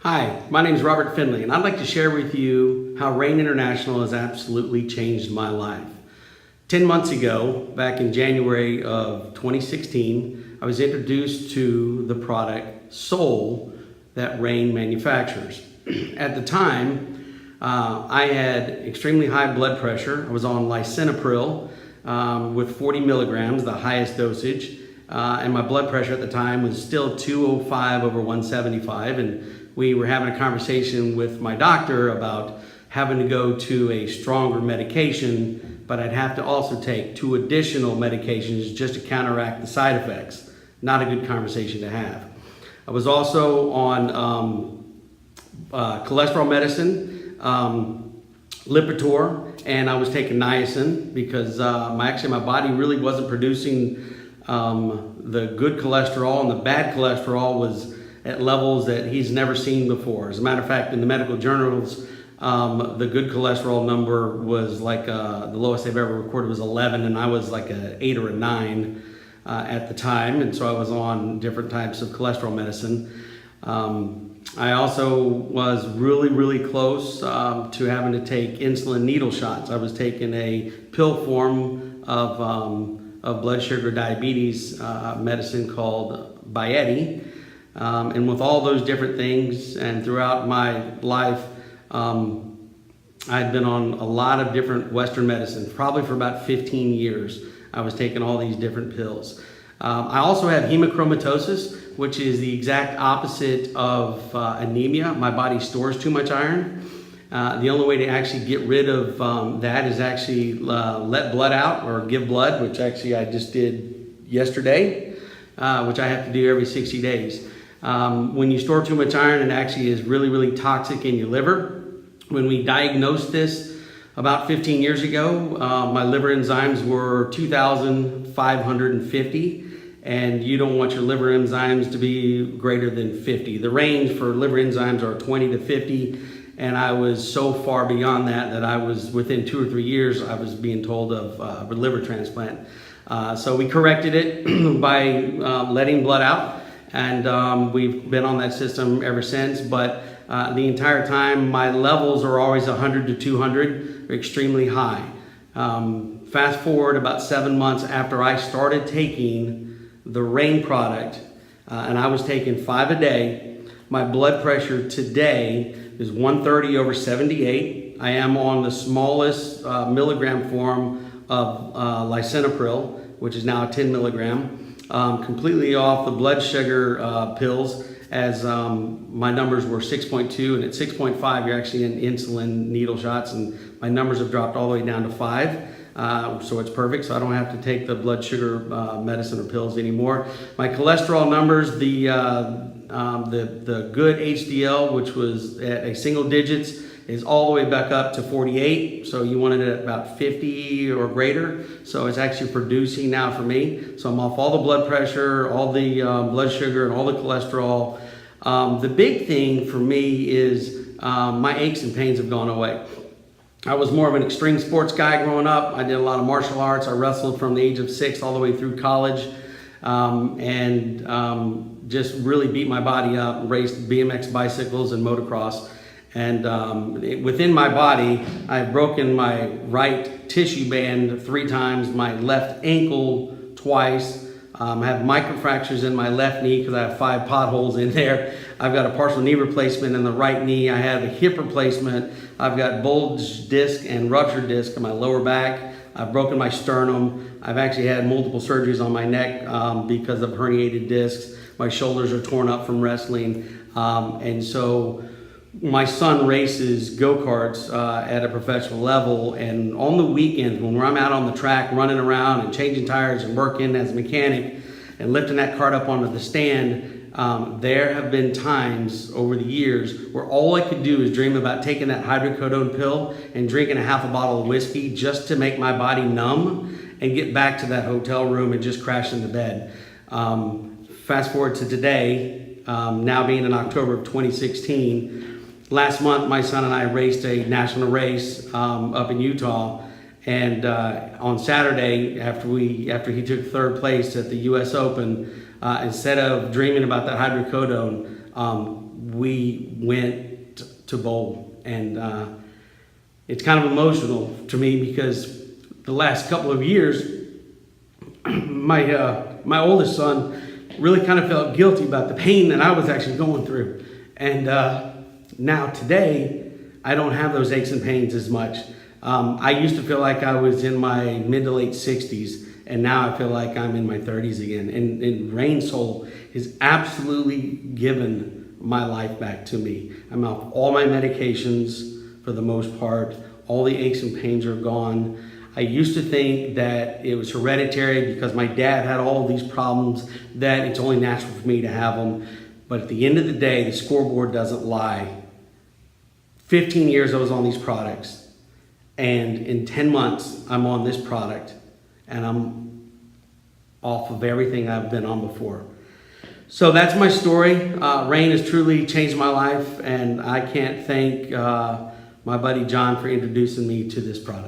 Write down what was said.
Hi, my name is Robert Finley, and I'd like to share with you how Rain International has absolutely changed my life. 10 months ago, back in January of 2016, I was introduced to the product Soul that Rain manufactures. At the time, I had extremely high blood pressure. I was on lisinopril with 40 milligrams, the highest dosage, and my blood pressure at the time was still 205 over 175, and we were having a conversation with my doctor about having to go to a stronger medication, but I'd have to also take 2 additional medications just to counteract the side effects. Not a good conversation to have. I was also on cholesterol medicine, Lipitor, and I was taking niacin because my body really wasn't producing the good cholesterol, and the bad cholesterol was at levels that he's never seen before. As a matter of fact, in the medical journals, the good cholesterol number was like the lowest they've ever recorded was 11, and I was like a 8 or a 9 at the time, and so I was on different types of cholesterol medicine. I also was really close to having to take insulin needle shots. I was taking a pill form of blood sugar diabetes medicine called Byeti. And with all those different things, and throughout my life, I'd been on a lot of different Western medicine, probably for about 15 years. I was taking all these different pills. I also have hemochromatosis, which is the exact opposite of anemia. My body stores too much iron. The only way to actually get rid of that is actually let blood out or give blood, which actually I just did yesterday, which I have to do every 60 days. When you store too much iron, it actually is really toxic in your liver. When we diagnosed this about 15 years ago, my liver enzymes were 2,550, and you don't want your liver enzymes to be greater than 50. The range for liver enzymes are 20 to 50, and I was so far beyond that I was within 2 or 3 years, I was being told of a liver transplant. So we corrected it by letting blood out. And we've been on that system ever since, but the entire time my levels are always 100 to 200, extremely high. Fast forward about 7 months after I started taking the Rain product, and I was taking 5 a day, my blood pressure today is 130 over 78. I am on the smallest milligram form of lisinopril, which is now 10 milligram. Completely off the blood sugar pills, as my numbers were 6.2, and at 6.5 you're actually in insulin needle shots, and my numbers have dropped all the way down to 5, so it's perfect, so I don't have to take the blood sugar medicine or pills anymore. My cholesterol numbers, the good HDL, which was at a single digits, is all the way back up to 48, so you wanted it at about 50 or greater, so it's actually producing now for me. So I'm off all the blood pressure, all the blood sugar, and all the cholesterol. The big thing for me is my aches and pains have gone away. I was more of an extreme sports guy growing up. I did a lot of martial arts. I wrestled from the age of 6 all the way through college, and just really beat my body up, raced BMX bicycles and motocross. And within my body, I've broken my right tissue band 3 times, my left ankle twice. I have microfractures in my left knee because I have 5 potholes in there. I've got a partial knee replacement in the right knee. I have a hip replacement. I've got bulged disc and ruptured disc in my lower back. I've broken my sternum. I've actually had multiple surgeries on my neck because of herniated discs. My shoulders are torn up from wrestling. And so my son races go-karts at a professional level, and on the weekends when I'm out on the track running around and changing tires and working as a mechanic and lifting that cart up onto the stand, there have been times over the years where all I could do is dream about taking that hydrocodone pill and drinking a half a bottle of whiskey just to make my body numb and get back to that hotel room and just crash into bed. Fast forward to today, now being in October of 2016, last month, my son and I raced a national race up in Utah, and on Saturday, after he took 3rd place at the U.S. Open, instead of dreaming about that hydrocodone, we went to bowl. And it's kind of emotional to me because the last couple of years, my oldest son really kind of felt guilty about the pain that I was actually going through. And now today, I don't have those aches and pains as much. I used to feel like I was in my mid to late 60s, and now I feel like I'm in my 30s again. And Rain Soul has absolutely given my life back to me. I'm off all my medications for the most part. All the aches and pains are gone. I used to think that it was hereditary because my dad had all these problems, that it's only natural for me to have them. But at the end of the day, the scoreboard doesn't lie. 15 years I was on these products, and in 10 months I'm on this product, and I'm off of everything I've been on before. So that's my story. Rain has truly changed my life, and I can't thank my buddy John for introducing me to this product.